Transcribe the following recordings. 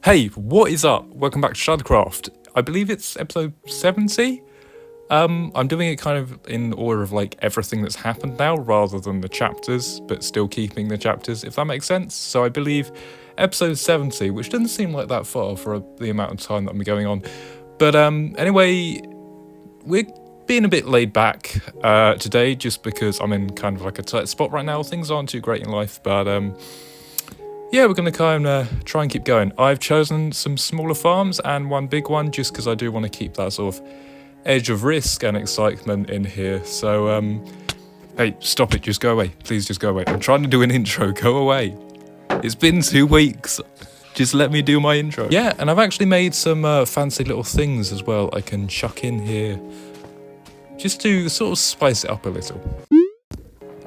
Hey, what is up? Welcome back to Sh4d0wCraft. I believe it's episode 70? I'm doing it kind of in order of like everything that's happened now rather than the chapters, but still keeping the chapters, if that makes sense. So I believe episode 70, which doesn't seem like that far for the amount of time that I'm going on. But anyway, we're being a bit laid back today just because I'm in kind of like a tight spot right now. Things aren't too great in life, but yeah, we're going to kind of try and keep going. I've chosen some smaller farms and one big one just because I do want to keep that sort of edge of risk and excitement in here. So, hey, stop it. Just go away. Please just go away. I'm trying to do an intro. Go away. It's been 2 weeks. Just let me do my intro. Yeah, and I've actually made some fancy little things as well I can chuck in here just to sort of spice it up a little.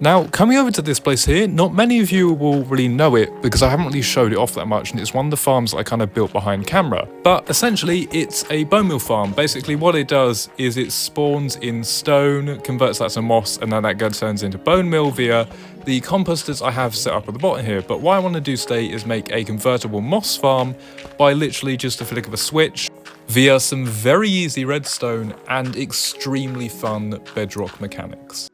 Now, coming over to this place here, not many of you will really know it because I haven't really showed it off that much, and it's one of the farms that I kind of built behind camera. But essentially, it's a bone meal farm. Basically, what it does is it spawns in stone, converts that to moss, and then that turns into bone meal via the composters I have set up at the bottom here. But what I want to do today is make a convertible moss farm by literally just a flick of a switch via some very easy redstone and extremely fun bedrock mechanics.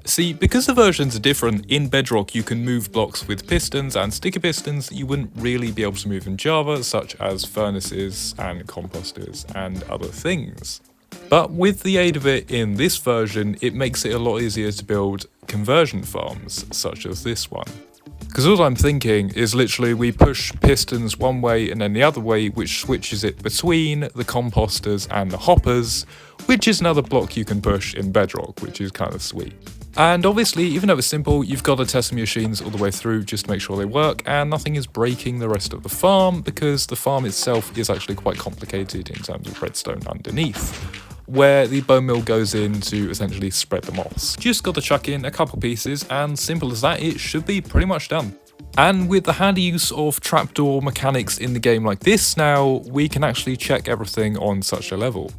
See, because the versions are different, in Bedrock you can move blocks with pistons and sticky pistons that you wouldn't really be able to move in Java, such as furnaces and composters and other things. But with the aid of it in this version, it makes it a lot easier to build conversion farms, such as this one. Because all I'm thinking is literally we push pistons one way and then the other way, which switches it between the composters and the hoppers, which is another block you can push in Bedrock, which is kind of sweet. And obviously, even though it's simple, you've got to test the machines all the way through just to make sure they work, and nothing is breaking the rest of the farm, because the farm itself is actually quite complicated in terms of redstone underneath, where the bone meal goes in to essentially spread the moss. Just got to chuck in a couple pieces, and simple as that, it should be pretty much done. And with the handy use of trapdoor mechanics in the game like this now, we can actually check everything on such a level.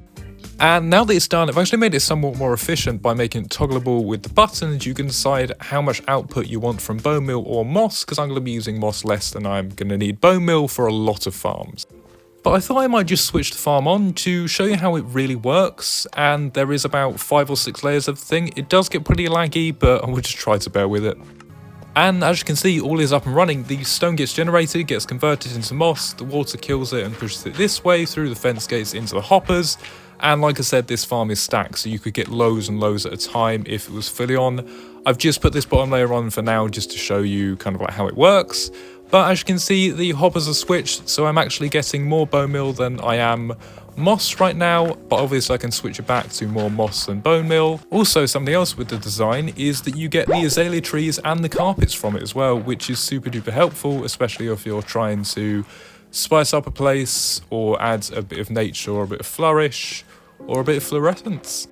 And now that it's done, I've actually made it somewhat more efficient by making it toggleable with the buttons. You can decide how much output you want from bone meal or moss, because I'm going to be using moss less than I'm going to need bone meal for a lot of farms. But I thought I might just switch the farm on to show you how it really works, and there is about 5 or 6 layers of the thing. It does get pretty laggy, but I will just try to bear with it. And as you can see, all is up and running. The stone gets generated, gets converted into moss, the water kills it and pushes it this way through the fence gates into the hoppers. And like I said, this farm is stacked, so you could get loads and loads at a time if it was fully on. I've just put this bottom layer on for now just to show you kind of like how it works. But as you can see, the hoppers are switched, so I'm actually getting more bone meal than I am moss right now, but obviously I can switch it back to more moss than bone meal. Also, something else with the design is that you get the azalea trees and the carpets from it as well, which is super duper helpful, especially if you're trying to spice up a place or add a bit of nature or a bit of flourish or a bit of fluorescence.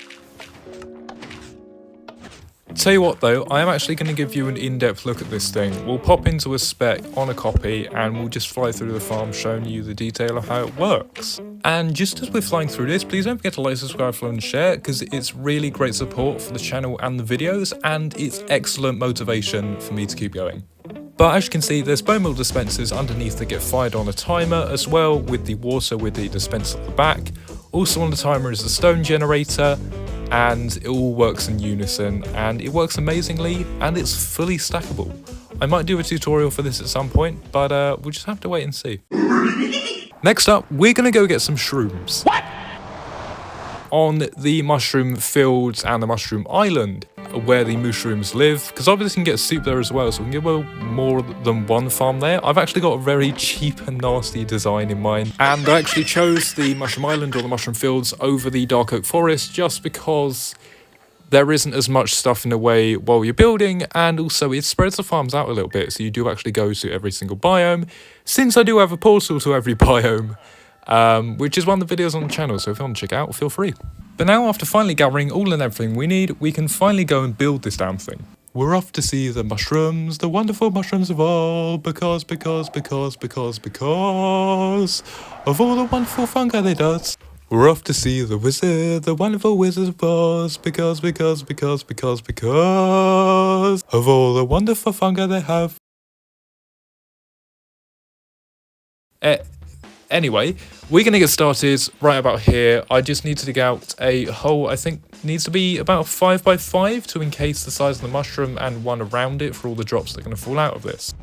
Tell you what though, I am actually going to give you an in-depth look at this thing. We'll pop into a spec on a copy and we'll just fly through the farm showing you the detail of how it works. And just as we're flying through this, please don't forget to like, subscribe, follow and share, because it's really great support for the channel and the videos, and it's excellent motivation for me to keep going. But as you can see, there's bone meal dispensers underneath that get fired on a timer as well, with the water with the dispenser at the back. Also on the timer is the stone generator, and it all works in unison, and it works amazingly, and it's fully stackable. I might do a tutorial for this at some point, but we'll just have to wait and see. Next up, we're gonna go get some shrooms. What? On the mushroom fields and the mushroom island, where the mushrooms live, because obviously you can get soup there as well, so we can get more than one farm there. I've actually got a very cheap and nasty design in mind, and I actually chose the mushroom island or the mushroom fields over the dark oak forest just because there isn't as much stuff in the way while you're building, and also it spreads the farms out a little bit, so you do actually go to every single biome, since I do have a portal to every biome, which is one of the videos on the channel, so if you want to check it out, feel free. But now, after finally gathering all and everything we need, we can finally go and build this damn thing. We're off to see the mushrooms, the wonderful mushrooms of all, because of all the wonderful fungi they does. We're off to see the wizard, the wonderful Wizard of Oz, because of all the wonderful fungi they have. Anyway, we're going to get started right about here. I just need to dig out a hole, I think needs to be about 5 by 5 to encase the size of the mushroom and one around it for all the drops that are going to fall out of this.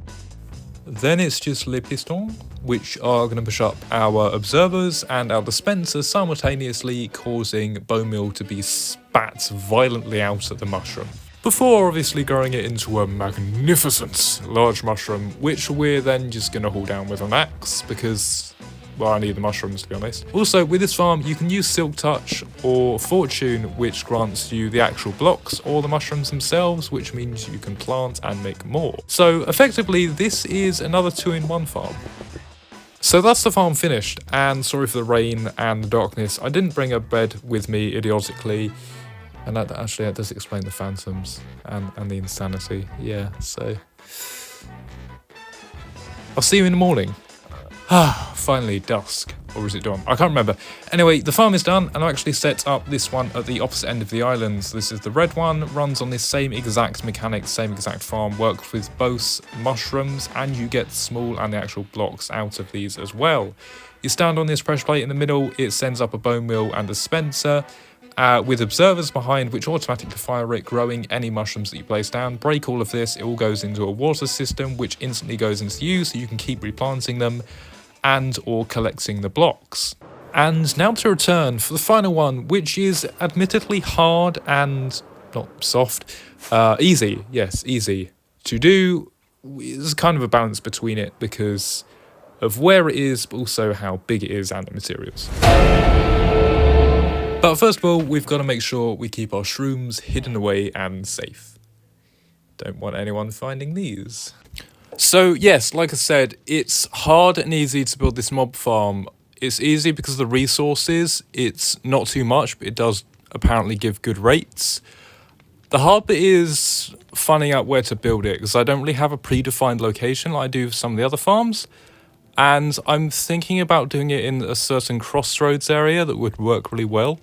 Then it's just les pistons, which are going to push up our observers and our dispenser, simultaneously causing bone meal to be spat violently out at the mushroom. Before obviously growing it into a magnificent large mushroom, which we're then just going to haul down with an axe because, well, I need the mushrooms to be honest. Also, with this farm, you can use Silk Touch or Fortune, which grants you the actual blocks or the mushrooms themselves, which means you can plant and make more. So effectively, this is another 2-in-1 farm. So that's the farm finished, and sorry for the rain and the darkness. I didn't bring a bed with me idiotically, and that does explain the phantoms and the insanity. Yeah, so I'll see you in the morning. Finally, dusk. Or is it dawn? I can't remember. Anyway, the farm is done, and I actually set up this one at the opposite end of the island. This is the red one, runs on this same exact mechanics, same exact farm, works with both mushrooms, and you get small and the actual blocks out of these as well. You stand on this pressure plate in the middle, it sends up a bone meal and dispenser, with observers behind which automatically fire it, growing any mushrooms that you place down. Break all of this, it all goes into a water system, which instantly goes into use, so you can keep replanting them and or collecting the blocks. And now to return for the final one, which is admittedly hard and not soft, easy, yes, easy to do. There's kind of a balance between it because of where it is, but also how big it is and the materials. But first of all, we've got to make sure we keep our shrooms hidden away and safe. Don't want anyone finding these. So yes, like I said, it's hard and easy to build this mob farm. It's easy because of the resources. It's not too much, but it does apparently give good rates. The hard bit is finding out where to build it, because I don't really have a predefined location like I do for some of the other farms. And I'm thinking about doing it in a certain crossroads area that would work really well.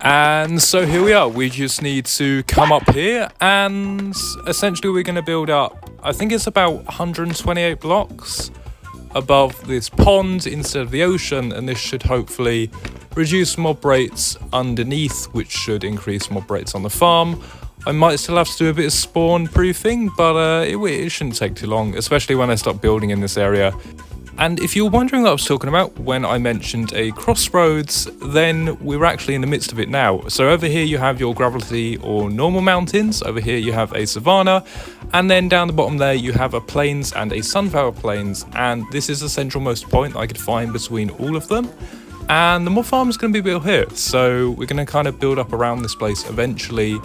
And so here we are, we just need to come up here and essentially we're going to build up, I think it's about 128 blocks above this pond instead of the ocean, and this should hopefully reduce mob rates underneath, which should increase mob rates on the farm. I might still have to do a bit of spawn proofing, but it shouldn't take too long, especially when I start building in this area. And if you're wondering what I was talking about when I mentioned a crossroads, then we're actually in the midst of it now. So over here you have your gravity or normal mountains, over here you have a savanna, and then down the bottom there you have a plains and a sunflower plains, and this is the centralmost point I could find between all of them. And the mob farm is going to be built here, so we're going to kind of build up around this place eventually,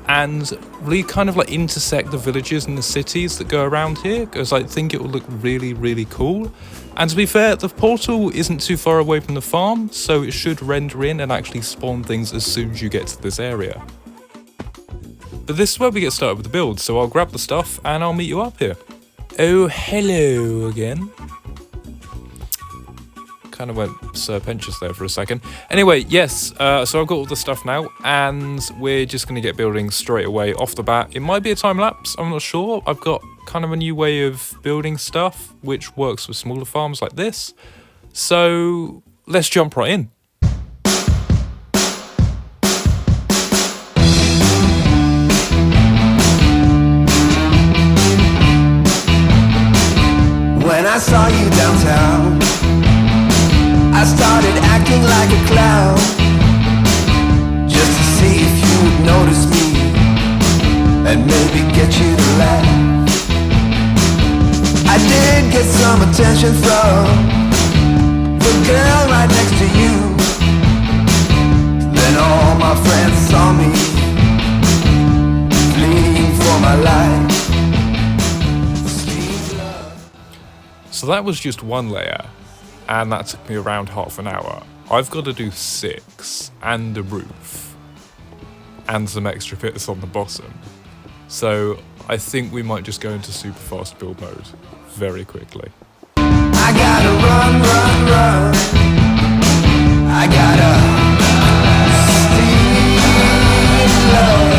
and really kind of like intersect the villages and the cities that go around here, because I think it will look really, really cool. And to be fair, the portal isn't too far away from the farm, so it should render in and actually spawn things as soon as you get to this area. But this is where we get started with the build, so I'll grab the stuff and I'll meet you up here. Oh, hello again. Kind of went serpentitious there for a second. Anyway, yes, so I've got all the stuff now, and we're just going to get building straight away off the bat. It might be a time lapse, I'm not sure. I've got kind of a new way of building stuff, which works with smaller farms like this. So let's jump right in. When I saw you downtown, I started acting like a clown, just to see if you would notice me and maybe get you to laugh. I did get some attention from the girl right next to you. Then all my friends saw me fleeing for my life. So that was just one layer, and that took me around half an hour. I've got to do 6, and a roof, and some extra bits on the bottom. So I think we might just go into super fast build mode very quickly. I gotta run, run, run. I gotta steal love.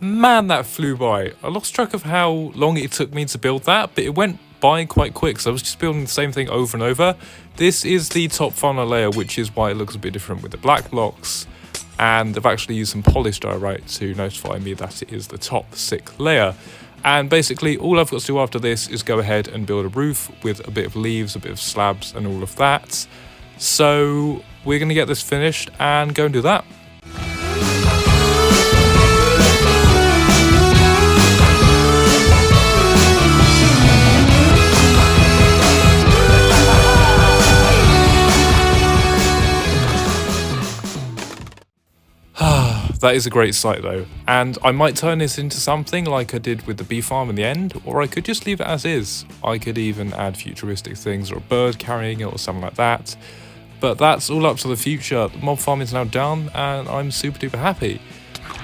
Man, that flew by. I lost track of how long it took me to build that, but it went by quite quick, so I was just building the same thing over and over. This is the top final layer, which is why it looks a bit different with the black blocks, and I've actually used some polish diorite to notify me that it is the top thick layer. And basically all I've got to do after this is go ahead and build a roof with a bit of leaves, a bit of slabs and all of that. So we're going to get this finished and go and do that. That is a great site though, and I might turn this into something like I did with the bee farm in the end, or I could just leave it as is. I could even add futuristic things or a bird carrying it or something like that, but that's all up to the future. The mob farm is now done and I'm super duper happy.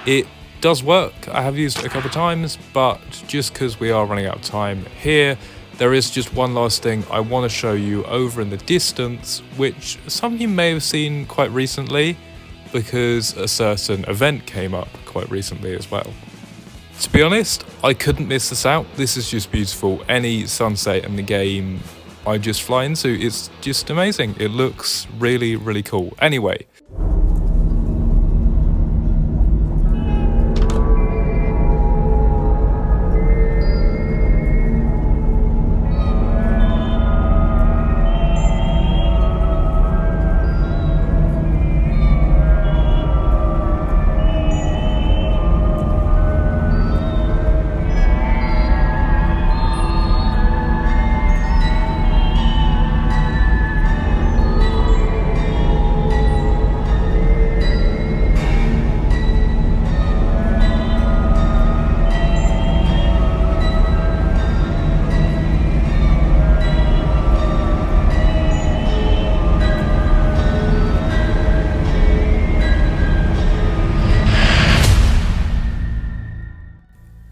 It does work, I have used it a couple of times, but just because we are running out of time here, there is just one last thing I want to show you over in the distance, which some of you may have seen quite recently, because a certain event came up quite recently as well. To be honest, I couldn't miss this out. This is just beautiful. Any sunset in the game I just fly into, it's just amazing. It looks really, really cool. Anyway.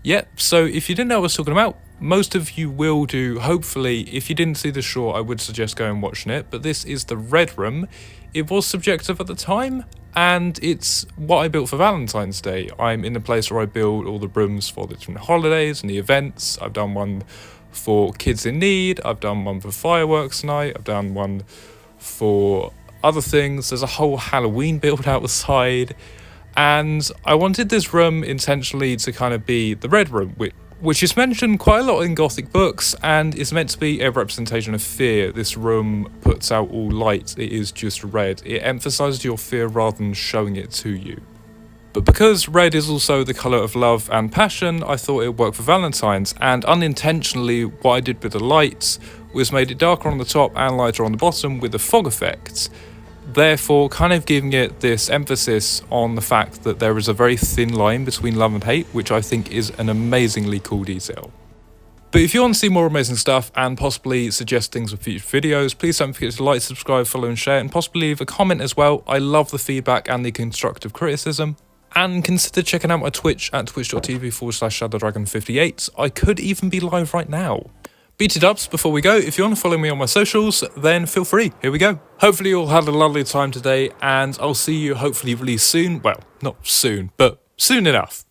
Yep, so if you didn't know what I was talking about, most of you will do, hopefully. If you didn't see the short, I would suggest going and watching it, but this is the red room. It was subjective at the time, and it's what I built for Valentine's Day. I'm in the place where I build all the rooms for the different holidays and the events. I've done one for kids in need, I've done one for fireworks night, I've done one for other things. There's a whole Halloween build out the side. And I wanted this room intentionally to kind of be the red room, which is mentioned quite a lot in Gothic books and is meant to be a representation of fear. This room puts out all light, it is just red. It emphasises your fear rather than showing it to you. But because red is also the colour of love and passion, I thought it would work for Valentine's, and unintentionally what I did with the lights was made it darker on the top and lighter on the bottom with the fog effect. Therefore, kind of giving it this emphasis on the fact that there is a very thin line between love and hate, which I think is an amazingly cool detail. But if you want to see more amazing stuff and possibly suggest things for future videos, please don't forget to like, subscribe, follow and share, and possibly leave a comment as well. I love the feedback and the constructive criticism. And consider checking out my Twitch at twitch.tv/ShadowDragon58. I could even be live right now. BT dubs, before we go, if you want to follow me on my socials, then feel free. Here we go. Hopefully you all had a lovely time today, and I'll see you hopefully really soon. Well, not soon, but soon enough.